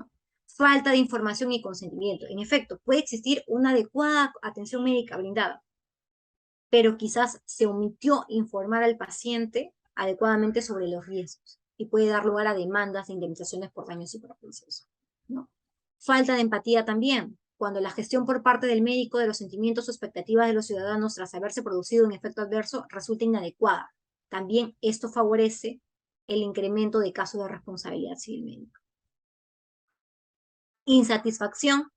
[SPEAKER 1] Falta de información y consentimiento. En efecto, puede existir una adecuada atención médica brindada, pero quizás se omitió informar al paciente adecuadamente sobre los riesgos y puede dar lugar a demandas de indemnizaciones por daños y perjuicios, ¿no? Falta de empatía también, cuando la gestión por parte del médico de los sentimientos o expectativas de los ciudadanos tras haberse producido un efecto adverso resulta inadecuada. También esto favorece el incremento de casos de responsabilidad civil médica. Insatisfacción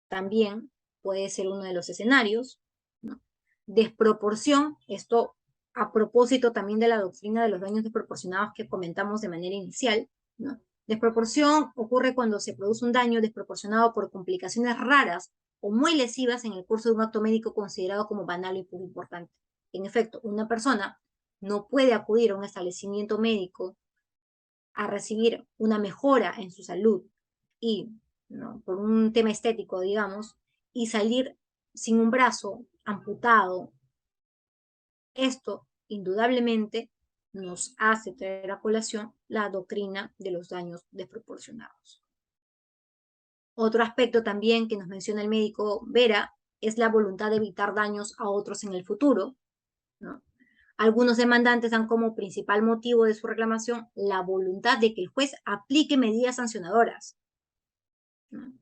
[SPEAKER 1] también puede ser uno de los escenarios, ¿no? Desproporción, esto a propósito también de la doctrina de los daños desproporcionados que comentamos de manera inicial, ¿no? Desproporción ocurre cuando se produce un daño desproporcionado por complicaciones raras o muy lesivas en el curso de un acto médico considerado como banal y poco importante. En efecto, una persona no puede acudir a un establecimiento médico a recibir una mejora en su salud y, ¿no?, por un tema estético, digamos, y salir sin un brazo amputado. Esto, indudablemente, nos hace traer a colación la doctrina de los daños desproporcionados. Otro aspecto también que nos menciona el médico Vera es la voluntad de evitar daños a otros en el futuro, ¿no? Algunos demandantes dan como principal motivo de su reclamación la voluntad de que el juez aplique medidas sancionadoras, ¿no?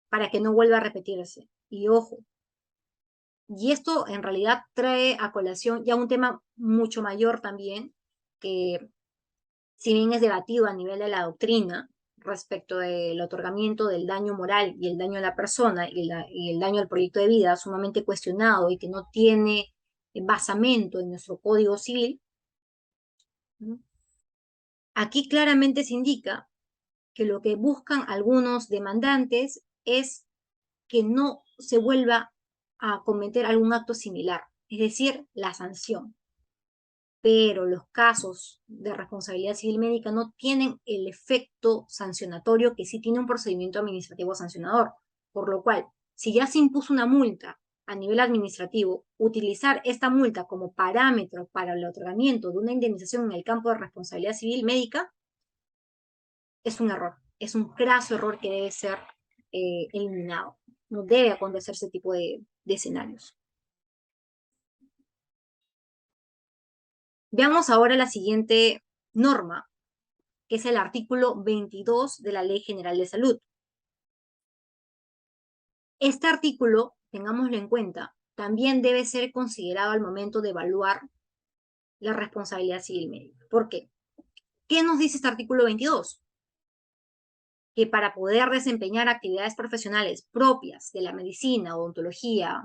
[SPEAKER 1] Para que no vuelva a repetirse. Y ojo, y esto en realidad trae a colación ya un tema mucho mayor también, que si bien es debatido a nivel de la doctrina respecto del otorgamiento del daño moral y el daño a la persona y el daño al proyecto de vida, sumamente cuestionado y que no tiene basamento en nuestro Código Civil, ¿no? Aquí claramente se indica que lo que buscan algunos demandantes es que no se vuelva a cometer algún acto similar, es decir, la sanción. Pero los casos de responsabilidad civil médica no tienen el efecto sancionatorio que sí tiene un procedimiento administrativo sancionador, por lo cual, si ya se impuso una multa a nivel administrativo, utilizar esta multa como parámetro para el otorgamiento de una indemnización en el campo de responsabilidad civil médica es un error, es un craso error que debe ser eliminado. No debe acontecer ese tipo de escenarios. Veamos ahora la siguiente norma, que es el artículo 22 de la Ley General de Salud. Este artículo, tengámoslo en cuenta, también debe ser considerado al momento de evaluar la responsabilidad civil médica. ¿Por qué? ¿Qué nos dice este artículo 22? Que para poder desempeñar actividades profesionales propias de la medicina, odontología,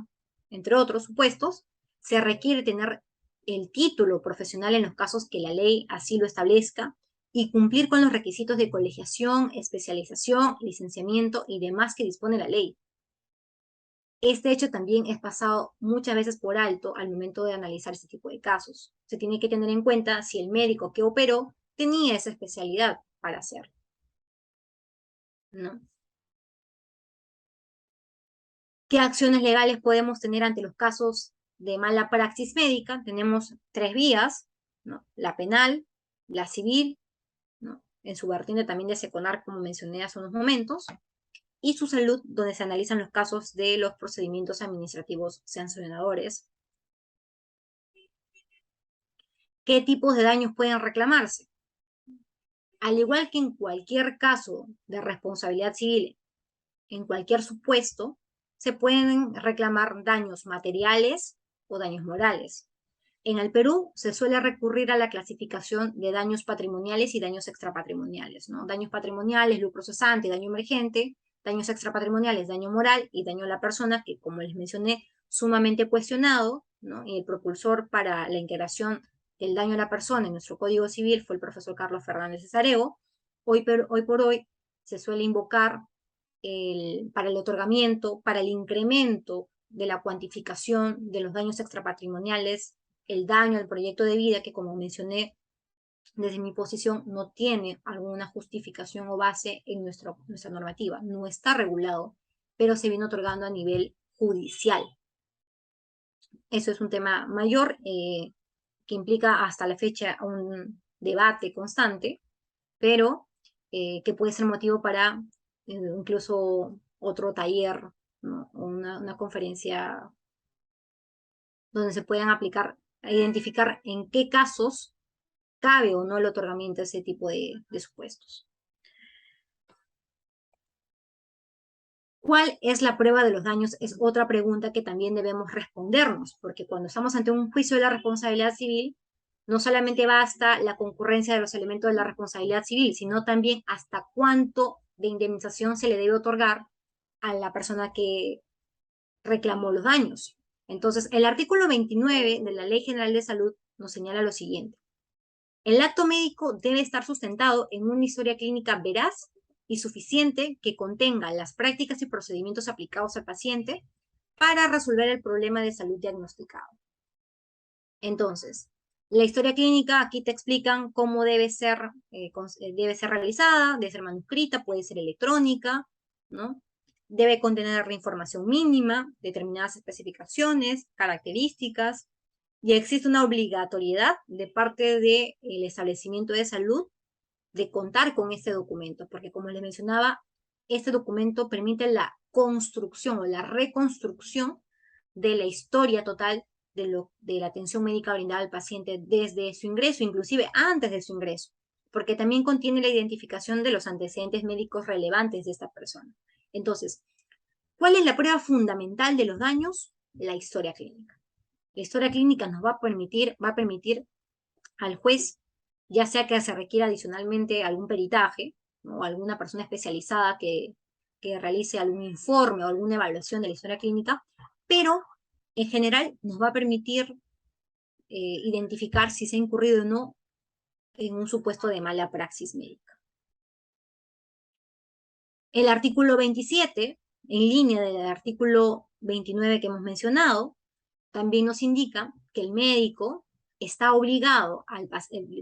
[SPEAKER 1] entre otros supuestos, se requiere tener el título profesional en los casos que la ley así lo establezca y cumplir con los requisitos de colegiación, especialización, licenciamiento y demás que dispone la ley. Este hecho también es pasado muchas veces por alto al momento de analizar este tipo de casos. Se tiene que tener en cuenta si el médico que operó tenía esa especialidad para hacerlo, ¿no? ¿Qué acciones legales podemos tener ante los casos de mala praxis médica? Tenemos tres vías, ¿no? La penal, la civil, ¿no? En su vertiente también de SECONAR, como mencioné hace unos momentos, y su salud, donde se analizan los casos de los procedimientos administrativos sancionadores. ¿Qué tipos de daños pueden reclamarse? Al igual que en cualquier caso de responsabilidad civil, en cualquier supuesto, se pueden reclamar daños materiales o daños morales. En el Perú se suele recurrir a la clasificación de daños patrimoniales y daños extrapatrimoniales, ¿no? Daños patrimoniales, lucro cesante, daño emergente; daños extrapatrimoniales, daño moral y daño a la persona, que como les mencioné, sumamente cuestionado, ¿no? Y el propulsor para la integración del daño a la persona en nuestro Código Civil fue el profesor Carlos Fernández de Sarego. Hoy por hoy se suele invocar para el otorgamiento, para el incremento de la cuantificación de los daños extrapatrimoniales, el daño al proyecto de vida, que como mencioné desde mi posición no tiene alguna justificación o base en nuestra normativa, no está regulado, pero se viene otorgando a nivel judicial. Eso es un tema mayor que implica hasta la fecha un debate constante, pero que puede ser motivo para incluso otro taller, ¿no? Una conferencia donde se puedan aplicar, identificar en qué casos cabe o no el otorgamiento de ese tipo de supuestos. ¿Cuál es la prueba de los daños? Es otra pregunta que también debemos respondernos, porque cuando estamos ante un juicio de la responsabilidad civil, no solamente basta la concurrencia de los elementos de la responsabilidad civil, sino también hasta cuánto de indemnización se le debe otorgar a la persona que reclamó los daños. Entonces, el artículo 29 de la Ley General de Salud nos señala lo siguiente: el acto médico debe estar sustentado en una historia clínica veraz y suficiente que contenga las prácticas y procedimientos aplicados al paciente para resolver el problema de salud diagnosticado. Entonces, la historia clínica, aquí te explican cómo debe ser realizada, debe ser manuscrita, puede ser electrónica, ¿no? Debe contener la información mínima, determinadas especificaciones, características, y existe una obligatoriedad de parte del establecimiento de salud de contar con este documento, porque como les mencionaba, este documento permite la construcción o la reconstrucción de la historia total de la atención médica brindada al paciente desde su ingreso, inclusive antes de su ingreso, porque también contiene la identificación de los antecedentes médicos relevantes de esta persona. Entonces, ¿cuál es la prueba fundamental de los daños? La historia clínica. La historia clínica nos va a permitir al juez, ya sea que se requiera adicionalmente algún peritaje, ¿no? O alguna persona especializada que realice algún informe o alguna evaluación de la historia clínica, pero en general nos va a permitir identificar si se ha incurrido o no en un supuesto de mala praxis médica. El artículo 27, en línea del artículo 29 que hemos mencionado, también nos indica que el médico está obligado a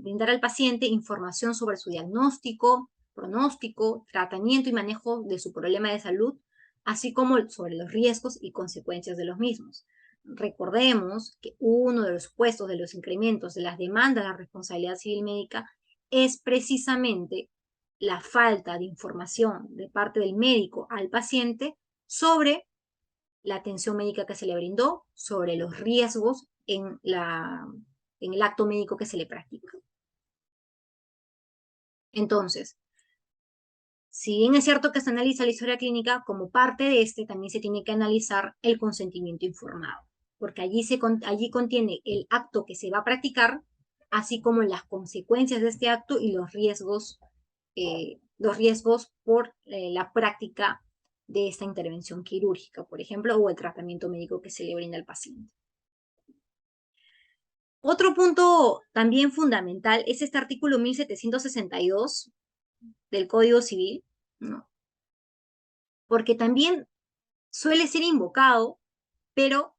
[SPEAKER 1] brindar al paciente información sobre su diagnóstico, pronóstico, tratamiento y manejo de su problema de salud, así como sobre los riesgos y consecuencias de los mismos. Recordemos que uno de los supuestos de los incrementos de las demandas de la responsabilidad civil médica es precisamente la falta de información de parte del médico al paciente sobre la atención médica que se le brindó, sobre los riesgos en el acto médico que se le practica. Entonces, si bien es cierto que se analiza la historia clínica, como parte de también se tiene que analizar el consentimiento informado, porque allí contiene el acto que se va a practicar, así como las consecuencias de este acto y los riesgos por la práctica de esta intervención quirúrgica, por ejemplo, o el tratamiento médico que se le brinda al paciente. Otro punto también fundamental es este artículo 1762 del Código Civil, ¿no? Porque también suele ser invocado, pero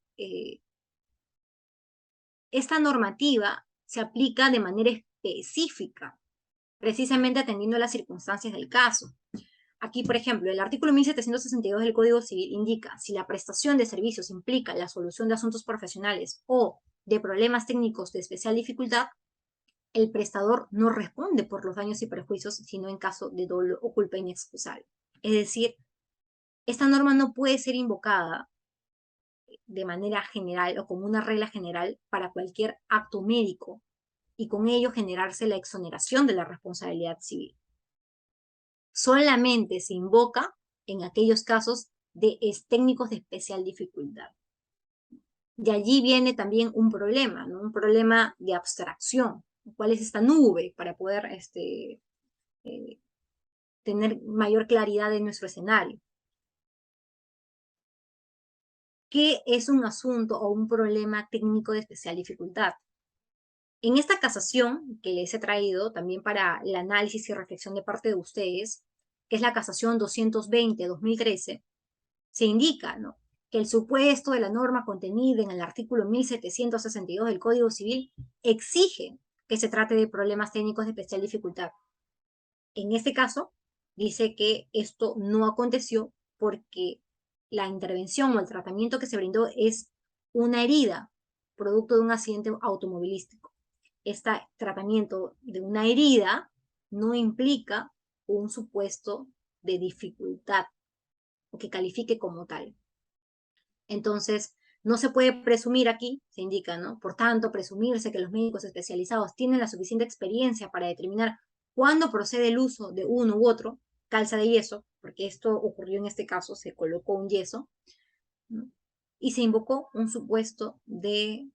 [SPEAKER 1] esta normativa se aplica de manera específica, precisamente atendiendo a las circunstancias del caso. Aquí, por ejemplo, el artículo 1762 del Código Civil indica si la prestación de servicios implica la solución de asuntos profesionales o de problemas técnicos de especial dificultad, el prestador no responde por los daños y perjuicios, sino en caso de dolo o culpa inexcusable. Es decir, esta norma no puede ser invocada de manera general o como una regla general para cualquier acto médico y con ello generarse la exoneración de la responsabilidad civil. Solamente se invoca en aquellos casos de técnicos de especial dificultad. De allí viene también un problema, ¿no? Un problema de abstracción. ¿Cuál es esta nube para poder tener mayor claridad en nuestro escenario? ¿Qué es un asunto o un problema técnico de especial dificultad? En esta casación que les he traído también para el análisis y reflexión de parte de ustedes, que es la casación 220-2013, se indica, ¿no?, que el supuesto de la norma contenida en el artículo 1762 del Código Civil exige que se trate de problemas técnicos de especial dificultad. En este caso, dice que esto no aconteció porque la intervención o el tratamiento que se brindó es una herida, producto de un accidente automovilístico. Este tratamiento de una herida no implica un supuesto de dificultad o que califique como tal. Entonces, no se puede presumir aquí, se indica, ¿no? Por tanto, presumirse que los médicos especializados tienen la suficiente experiencia para determinar cuándo procede el uso de uno u otro, calza de yeso, porque esto ocurrió en este caso, se colocó un yeso, ¿no?, y se invocó un supuesto de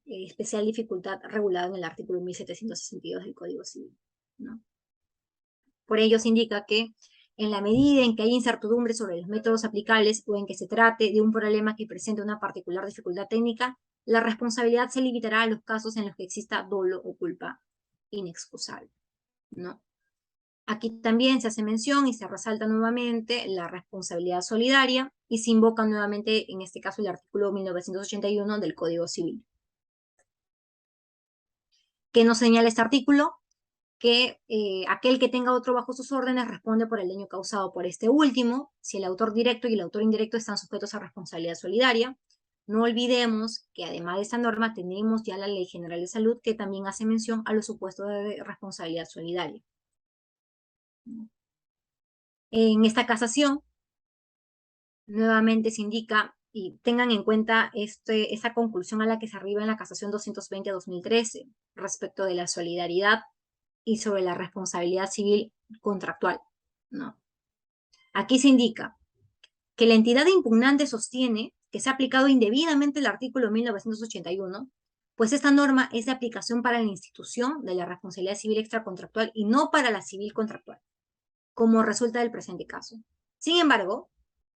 [SPEAKER 1] especial dificultad regulado en el artículo 1762 del Código Civil, ¿no? Por ello se indica que en la medida en que hay incertidumbre sobre los métodos aplicables o en que se trate de un problema que presente una particular dificultad técnica, la responsabilidad se limitará a los casos en los que exista dolo o culpa inexcusable, ¿no? Aquí también se hace mención y se resalta nuevamente la responsabilidad solidaria y se invoca nuevamente, en este caso, el artículo 1981 del Código Civil. ¿Qué nos señala este artículo? Que aquel que tenga otro bajo sus órdenes responde por el daño causado por este último, si el autor directo y el autor indirecto están sujetos a responsabilidad solidaria. No olvidemos que además de esta norma tenemos ya la Ley General de Salud que también hace mención a los supuestos de responsabilidad solidaria. En esta casación nuevamente se indica, y tengan en cuenta esa conclusión a la que se arriba en la casación 220/2013 respecto de la solidaridad y sobre la responsabilidad civil contractual, ¿no? Aquí se indica que la entidad impugnante sostiene que se ha aplicado indebidamente el artículo 1981, pues esta norma es de aplicación para la institución de la responsabilidad civil extracontractual y no para la civil contractual, como resulta del presente caso. Sin embargo,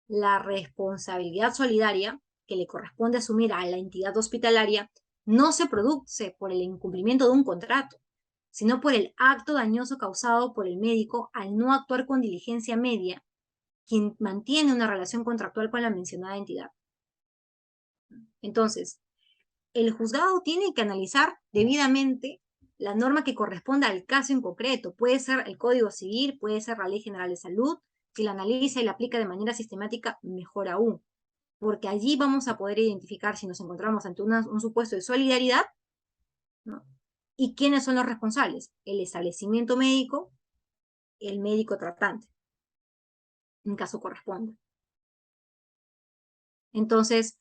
[SPEAKER 1] la responsabilidad solidaria que le corresponde asumir a la entidad hospitalaria no se produce por el incumplimiento de un contrato, sino por el acto dañoso causado por el médico al no actuar con diligencia media, quien mantiene una relación contractual con la mencionada entidad. Entonces, el juzgado tiene que analizar debidamente la norma que corresponda al caso en concreto. Puede ser el Código Civil, puede ser la Ley General de Salud. Si la analiza y la aplica de manera sistemática, mejor aún, porque allí vamos a poder identificar si nos encontramos ante un supuesto de solidaridad, ¿no? Y quiénes son los responsables: el establecimiento médico, el médico tratante, en caso corresponda. Entonces,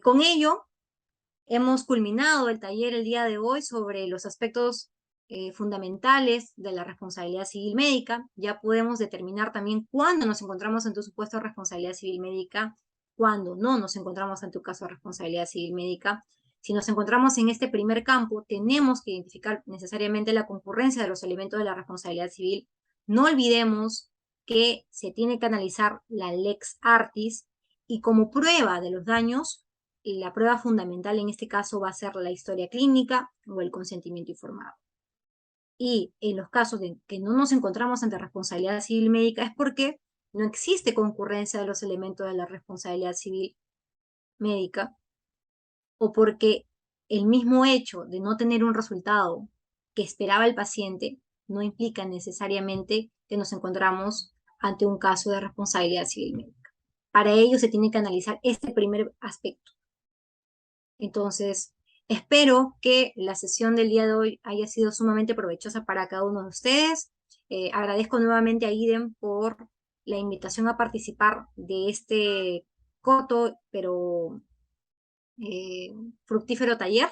[SPEAKER 1] con ello, hemos culminado el taller el día de hoy sobre los aspectos fundamentales de la responsabilidad civil médica. Ya podemos determinar también cuándo nos encontramos ante un supuesto de responsabilidad civil médica, cuándo no nos encontramos ante un caso de responsabilidad civil médica. Si nos encontramos en este primer campo, tenemos que identificar necesariamente la concurrencia de los elementos de la responsabilidad civil. No olvidemos que se tiene que analizar la lex artis y como prueba de los daños, la prueba fundamental en este caso va a ser la historia clínica o el consentimiento informado. Y en los casos de que no nos encontramos ante responsabilidad civil médica es porque no existe concurrencia de los elementos de la responsabilidad civil médica o porque el mismo hecho de no tener un resultado que esperaba el paciente no implica necesariamente que nos encontramos ante un caso de responsabilidad civil médica. Para ello se tiene que analizar este primer aspecto. Entonces, espero que la sesión del día de hoy haya sido sumamente provechosa para cada uno de ustedes. Agradezco nuevamente a IDEM por la invitación a participar de este corto, pero eh, fructífero taller,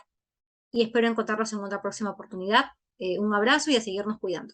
[SPEAKER 1] y espero encontrarlos en otra próxima oportunidad. Un abrazo y a seguirnos cuidando.